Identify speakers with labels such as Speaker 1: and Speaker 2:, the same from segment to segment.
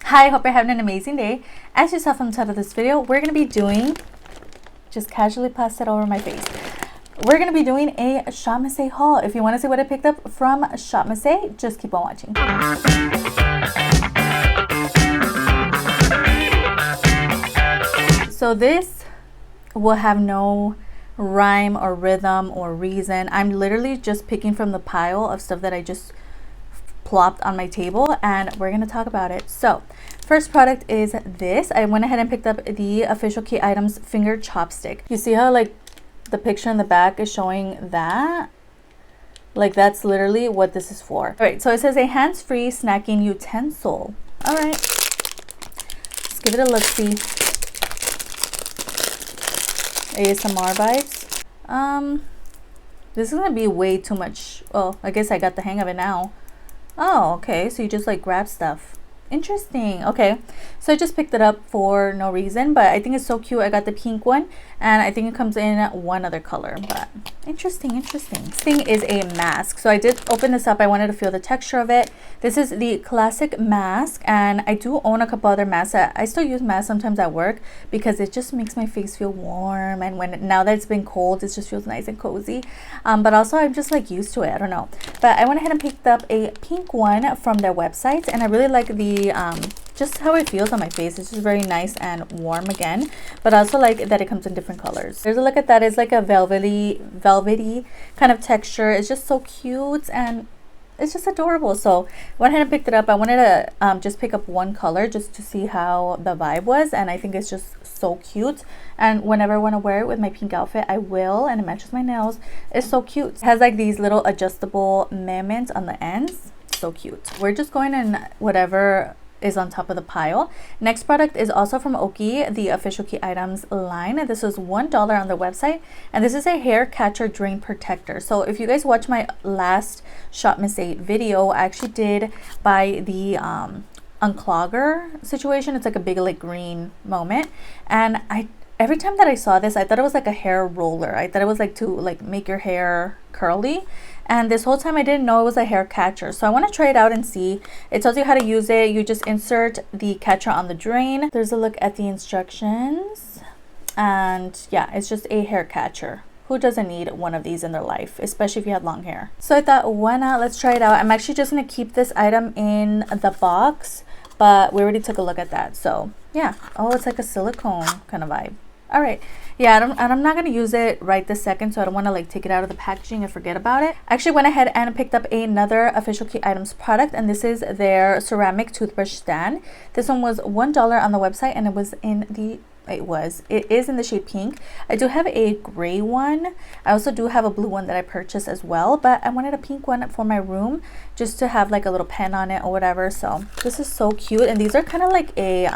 Speaker 1: Hi, hope you're having an amazing day. As you saw from the title of this video, we're going to be doing, just casually passed it over my face. We're going to be doing a Chopstick haul. If you want to see what I picked up from Chopstick, just keep on watching. So this will have no rhyme or rhythm or reason. I'm literally just picking from the pile of stuff that I just plopped on my table, and we're going to talk about it. So first product is this. I went ahead and picked up the Official Key Items finger chopstick. You see how like the picture in the back is showing that? Like that's literally what this is for. All right, so it says a hands-free snacking utensil. All right, let's give it a look-see. ASMR vibes. This is gonna be way too much. Oh, I guess I got the hang of it now. Oh, okay, so you just like grab stuff. Interesting. Okay, so I just picked it up for no reason, but I think it's so cute. I got the pink one, and I think it comes in one other color, but interesting. This thing is a mask. So I did open this up. I wanted to feel the texture of it. This is the classic mask, and I do own a couple other masks. I still use masks sometimes at work because it just makes my face feel warm, and now that it's been cold, it just feels nice and cozy. But also I'm just like used to it. I don't know, but I went ahead and picked up a pink one from their website, and I really like the just how it feels on my face. It's just very nice and warm again, but I also like that it comes in different colors. There's a look at that. It's like a velvety kind of texture. It's just so cute and it's just adorable. So I went ahead and picked it up. I wanted to just pick up one color just to see how the vibe was, and I think it's just so cute. And whenever I want to wear it with my pink outfit, I will, and it matches my nails. It's so cute. It has like these little adjustable mements on the ends. So cute. We're just going in whatever is on top of the pile. Next product is also from Oki, the Official Key Items line. This was $1 on their website, and this is a hair catcher drain protector. So if you guys watch my last Chopstick video, I actually did buy the unclogger situation. It's like a big like green moment, and every time that I saw this, I thought it was like a hair roller. I thought it was like to like make your hair curly. And this whole time I didn't know it was a hair catcher. So I want to try it out and see. It tells you how to use it. You just insert the catcher on the drain. There's a look at the instructions. And yeah, it's just a hair catcher. Who doesn't need one of these in their life, especially if you have long hair? So I thought, why not? Let's try it out. I'm actually just going to keep this item in the box, but we already took a look at that. So yeah. Oh, it's like a silicone kind of vibe. All right. Yeah, I'm not going to use it right this second, so I don't want to like take it out of the packaging and forget about it. I actually went ahead and picked up another Official Key Items product, and this is their ceramic toothbrush stand. This one was $1 on the website, and it is in the shade pink. I do have a gray one. I also do have a blue one that I purchased as well, but I wanted a pink one for my room just to have like a little pen on it or whatever. So this is so cute, and these are kind of like a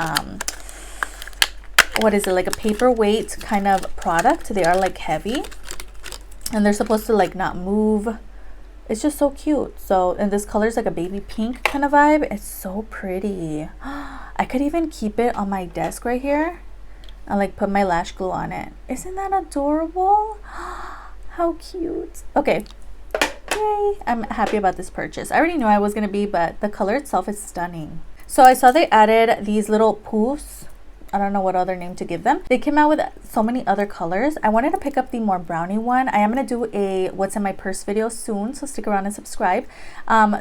Speaker 1: what is it, like a paperweight kind of product. They are like heavy, and they're supposed to like not move. It's just so cute. So, and this color is like a baby pink kind of vibe. It's so pretty. I could even keep it on my desk right here and like put my lash glue on it. Isn't that adorable? How cute. Okay, yay, I'm happy about this purchase. I already knew I was gonna be, but the color itself is stunning. So I saw they added these little poofs. I don't know what other name to give them. They came out with so many other colors. I wanted to pick up the more brownie one. I am going to do a what's in my purse video soon, so stick around and subscribe.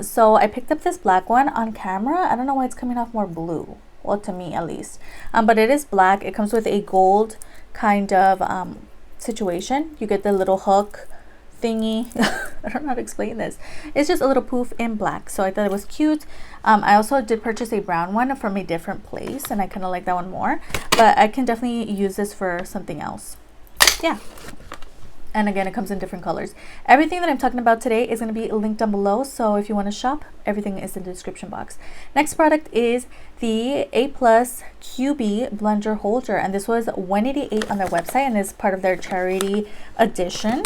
Speaker 1: So I picked up this black one on camera. I don't know why it's coming off more blue. Well, to me at least. But it is black. It comes with a gold kind of situation. You get the little hook thingy. I don't know how to explain this. It's just a little poof in black, so I thought it was cute. I also did purchase a brown one from a different place, and I kind of like that one more, but I can definitely use this for something else. Yeah. And again, it comes in different colors. Everything that I'm talking about today is going to be linked down below, so if you want to shop, everything is in the description box. Next product is the A+ QB Blunger Holder, and this was $188 on their website, and is part of their charity edition.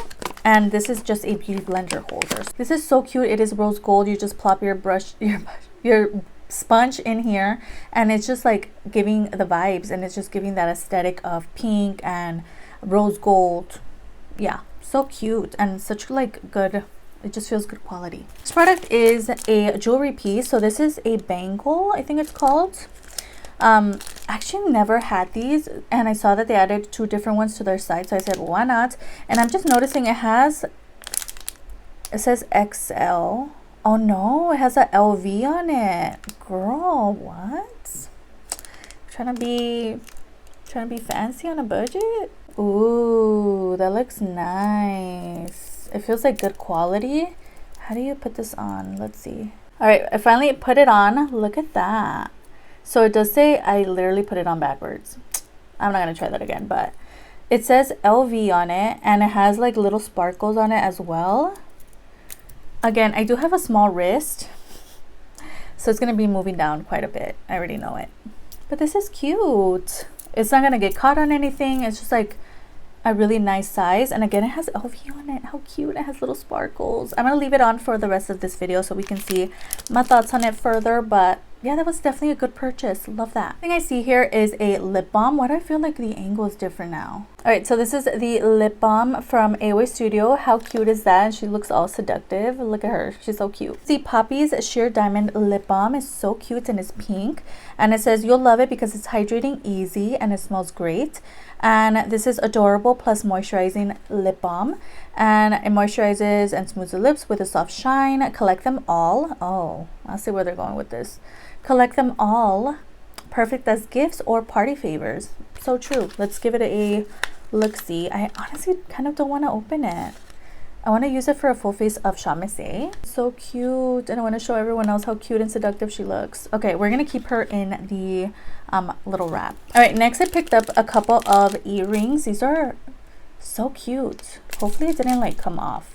Speaker 1: And this is just a beauty blender holder. This is so cute. It is rose gold. You just plop your sponge in here, and it's just like giving the vibes, and it's just giving that aesthetic of pink and rose gold. Yeah, so cute and such like good, it just feels good quality. This product is a jewelry piece. So this is a bangle, I think it's called. Actually never had these, and I saw that they added 2 different ones to their site, so I said why not. And I'm just noticing it says XL. Oh no, it has a LV on it. Girl, what? Trying to be fancy on a budget. Ooh, that looks nice. It feels like good quality. How do you put this on? Let's see. All right, I finally put it on. Look at that. So it does say I literally put it on backwards. I'm not gonna try that again, but it says LV on it, and it has like little sparkles on it as well. Again, I do have a small wrist, so it's gonna be moving down quite a bit. I already know it. But this is cute. It's not gonna get caught on anything. It's just like a really nice size. And again, it has LV on it. How cute. It has little sparkles. I'm gonna leave it on for the rest of this video so we can see my thoughts on it further. But yeah, that was definitely a good purchase. Love that. The thing I see here is a lip balm. Why do I feel like the angle is different now? All right, so this is the lip balm from AOA Studio. How cute is that? And she looks all seductive. Look at her. She's so cute. The Poppy's Sheer Diamond Lip Balm is so cute and it's pink. And it says you'll love it because it's hydrating easy and it smells great. And this is adorable plus moisturizing lip balm. And it moisturizes and smooths the lips with a soft shine. Collect them all. Oh, I'll see where they're going with this. Collect them all. Perfect as gifts or party favors. So true. Let's give it a look-see. I honestly kind of don't want to open it. I want to use it for a full face of Chopstick. So cute. And I want to show everyone else how cute and seductive she looks. Okay, we're going to keep her in the little wrap. All right, next I picked up a couple of earrings. These are so cute. Hopefully it didn't like come off.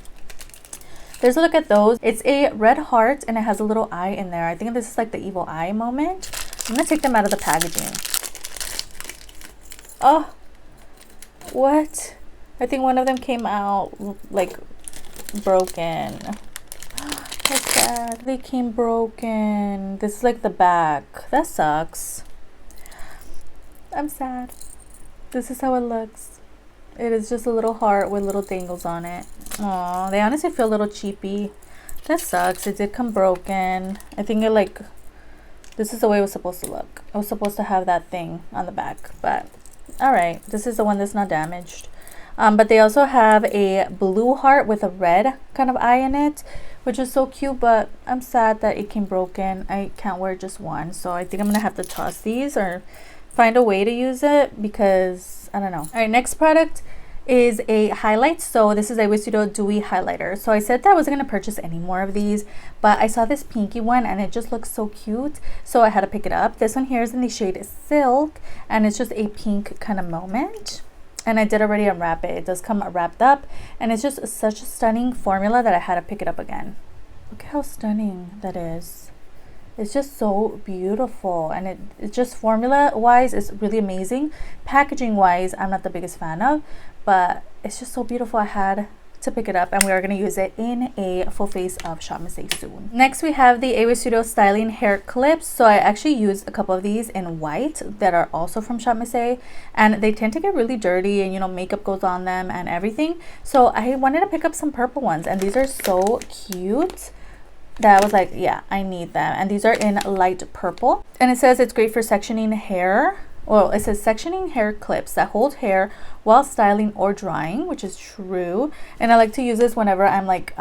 Speaker 1: There's a look at those. It's a red heart and it has a little eye in there. I think this is like the evil eye moment. I'm gonna take them out of the packaging. Oh, what? I think one of them came out like broken. That's sad. They came broken. This is like the back. That sucks. I'm sad. This is how it looks. It is just a little heart with little dangles on it. Aw, they honestly feel a little cheapy. That sucks. It did come broken. I think it like, this is the way it was supposed to look. It was supposed to have that thing on the back, but all right. This is the one that's not damaged. But they also have a blue heart with a red kind of eye in it, which is so cute, but I'm sad that it came broken. I can't wear just one, so I think I'm gonna have to toss these or find a way to use it because I don't know. All right, next product is a highlight. So this is a AOA Studio Dewy highlighter. So I said that I wasn't going to purchase any more of these, but I saw this pinky one and it just looks so cute, so I had to pick it up. This one here is in the shade Silk and it's just a pink kind of moment, and I did already unwrap it. It does come wrapped up and it's just such a stunning formula that I had to pick it up again. Look at how stunning that is. It's just so beautiful, and it just formula wise is really amazing. Packaging wise, I'm not the biggest fan of, but it's just so beautiful. I had to pick it up and we are going to use it in a full face of Chopstick soon. Next we have the AOA Studio Styling Hair Clips. So I actually used a couple of these in white that are also from Chopstick, and they tend to get really dirty and, you know, makeup goes on them and everything. So I wanted to pick up some purple ones, and these are so cute that I was like, yeah, I need them. And these are in light purple, and it says it's great for sectioning hair. Well, it says sectioning hair clips that hold hair while styling or drying, which is true. And I like to use this whenever I'm like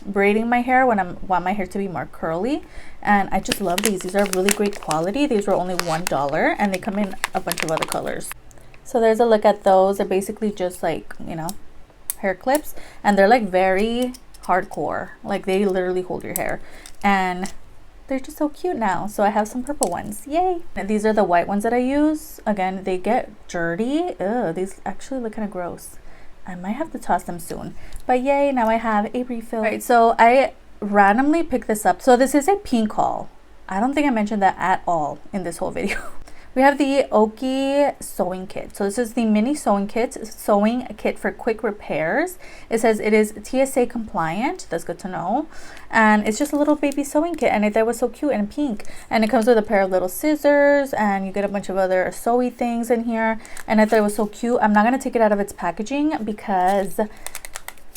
Speaker 1: braiding my hair, when I want my hair to be more curly. And I just love these. These are really great quality. These were only $1 and they come in a bunch of other colors. So there's a look at those. They're basically just like, you know, hair clips, and they're like very hardcore. Like they literally hold your hair, and they're just so cute now. So I have some purple ones. Yay. And these are the white ones that I use. Again, they get dirty. Ugh, these actually look kind of gross. I might have to toss them soon. But yay, now I have a refill. All right, so I randomly picked this up. So this is a pink haul. I don't think I mentioned that at all in this whole video. We have the Oki sewing kit. So this is the mini sewing kit for quick repairs. It says it is TSA compliant. That's good to know. And it's just a little baby sewing kit, and I thought it was so cute and pink. And it comes with a pair of little scissors, and you get a bunch of other sewy things in here. And I thought it was so cute. I'm not gonna take it out of its packaging because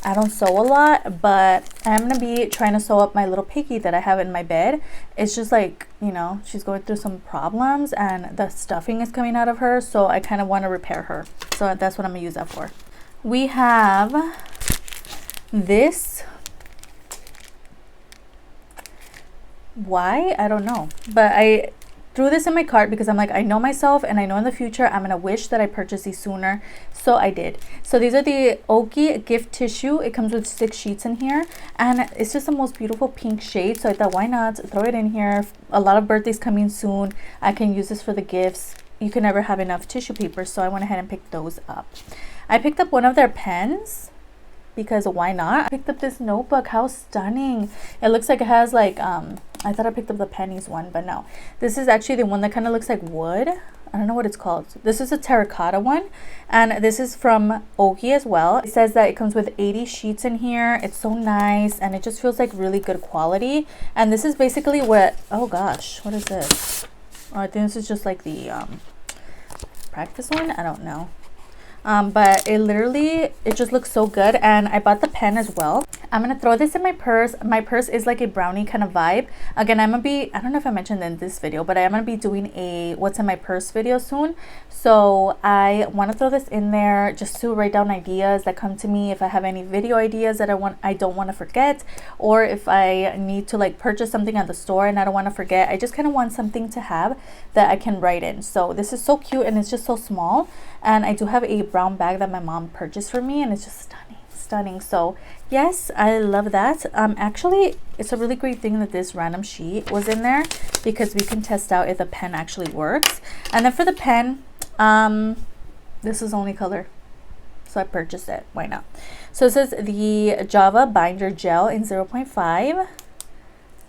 Speaker 1: I don't sew a lot, but I'm gonna be trying to sew up my little piggy that I have in my bed. It's just like, you know, she's going through some problems and the stuffing is coming out of her, so I kind of want to repair her. So that's what I'm gonna use that for. We have this. Why? I don't know, but I threw this in my cart because I'm like, I know myself and I know in the future I'm gonna wish that I purchased these sooner, so I did. So these are the Oki gift tissue. It comes with 6 sheets in here and it's just the most beautiful pink shade, so I thought, why not throw it in here? A lot of birthdays coming soon. I can use this for the gifts. You can never have enough tissue paper, so I went ahead and picked those up. I picked up one of their pens because why not? I picked up this notebook. How stunning. It looks like it has like I thought I picked up the pennies one, but no, this is actually the one that kind of looks like wood. I don't know what it's called. This is a terracotta one, and this is from Oki as well. It says that it comes with 80 sheets in here. It's so nice and it just feels like really good quality. And this is basically what, oh gosh, what is this? Oh, I think this is just like the practice one. I don't know. But it just looks so good, and I bought the pen as well. I'm gonna throw this in my purse. My purse is like a brownie kind of vibe. Again, I don't know if I mentioned in this video, but I am gonna be doing a what's in my purse video soon, so I want to throw this in there just to write down ideas that come to me. If I have any video ideas that I don't want to forget, or if I need to like purchase something at the store and I don't want to forget, I just kind of want something to have that I can write in. So this is so cute and it's just so small. And I do have a brown bag that my mom purchased for me, and it's just stunning. So yes, I love that. Actually, it's a really great thing that this random sheet was in there because we can test out if the pen actually works. And then for the pen, this is only color, so I purchased it. Why not? So it says the Java binder gel in 0.5.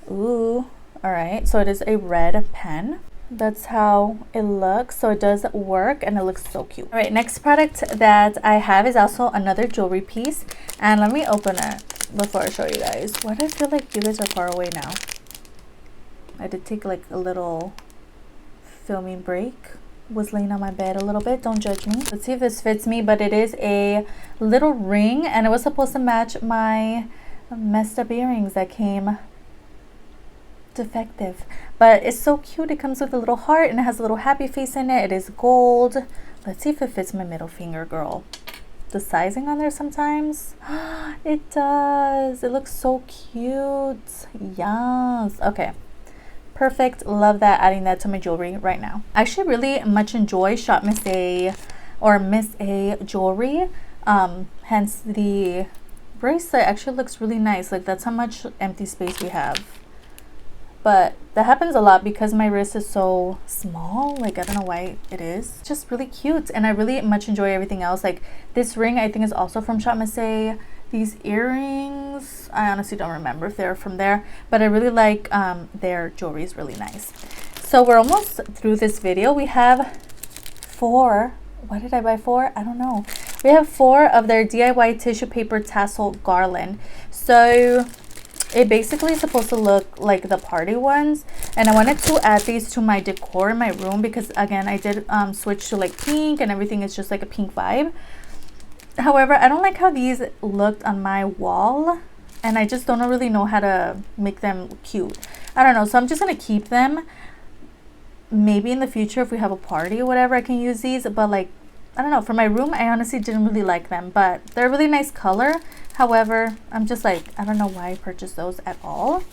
Speaker 1: Ooh, all right. So it is a red pen. That's how it looks. So it does work and it looks so cute. All right, next product that I have is also another jewelry piece, and let me open it before I show you guys. Why do I feel like you guys are far away now? I did take like a little filming break, was laying on my bed a little bit. Don't judge me. Let's see if this fits me, but it is a little ring and it was supposed to match my messed up earrings that came defective, but it's so cute. It comes with a little heart and it has a little happy face in it. It is gold. Let's see if it fits my middle finger, girl. The sizing on there sometimes it does. It looks so cute. Yes. Okay, perfect. Love that. Adding that to my jewelry right now. I actually really much enjoy Shop Miss A or Miss A jewelry, hence the bracelet actually looks really nice. Like that's how much empty space we have. But that happens a lot because my wrist is so small. Like, I don't know why it is. It's just really cute. And I really much enjoy everything else. Like, this ring, I think, is also from Shop Miss A. These earrings, I honestly don't remember if they're from there. But I really like their jewelry is really nice. So, we're almost through this video. We have 4. Why did I buy 4? I don't know. We have 4 of their DIY tissue paper tassel garland. So it basically is supposed to look like the party ones, and I wanted to add these to my decor in my room because again I did switch to like pink and everything is just like a pink vibe. However, I don't like how these looked on my wall and I just don't really know how to make them cute. I don't know, so I'm just gonna keep them. Maybe in the future if we have a party or whatever I can use these, but like I don't know, for my room I honestly didn't really like them, but they're a really nice color. However, I'm just like, I don't know why I purchased those at all.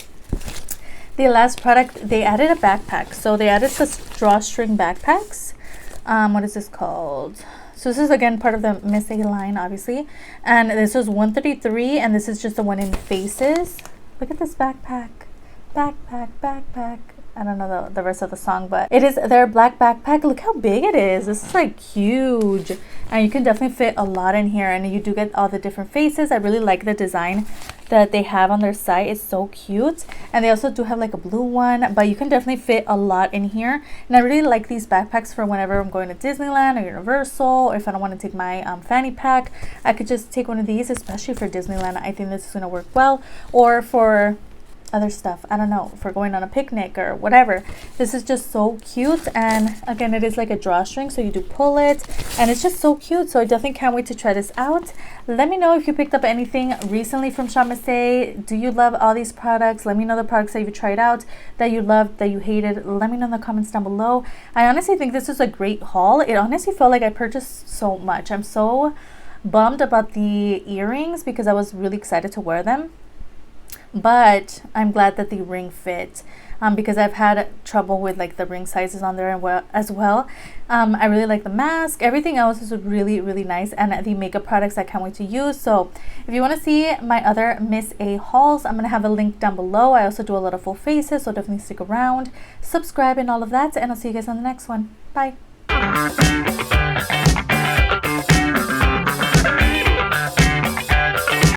Speaker 1: The last product, they added a backpack. So they added the drawstring backpacks. What is this called? So this is again part of the Miss A line, obviously. And this is 133, and this is just the one in faces. Look at this backpack. Backpack. I don't know the rest of the song, but it is their black backpack. Look how big it is. This is like huge, and you can definitely fit a lot in here, and you do get all the different faces. I really like the design that they have on their site. It's so cute, and they also do have like a blue one, but you can definitely fit a lot in here. And I really like these backpacks for whenever I'm going to Disneyland or Universal, or if I don't want to take my fanny pack, I could just take one of these, especially for Disneyland. I think this is going to work well, or for other stuff. I don't know, for going on a picnic or whatever. This is just so cute. And again, it is like a drawstring, so you do pull it, and it's just so cute. So I definitely can't wait to try this out. Let me know if you picked up anything recently from Chopstick. Do you love all these products? Let me know the products that you tried out, that you loved, that you hated. Let me know in the comments down below. I honestly think this is a great haul. It honestly felt like I purchased so much. I'm so bummed about the earrings because I was really excited to wear them, but I'm glad that the ring fit, because I've had trouble with like the ring sizes on there as well. I really like the mask. Everything else is really nice, and the makeup products I can't wait to use. So if you want to see my other Miss A hauls, I'm gonna have a link down below. I also do a lot of full faces, so definitely stick around, subscribe and all of that, and I'll see you guys on the next one. Bye.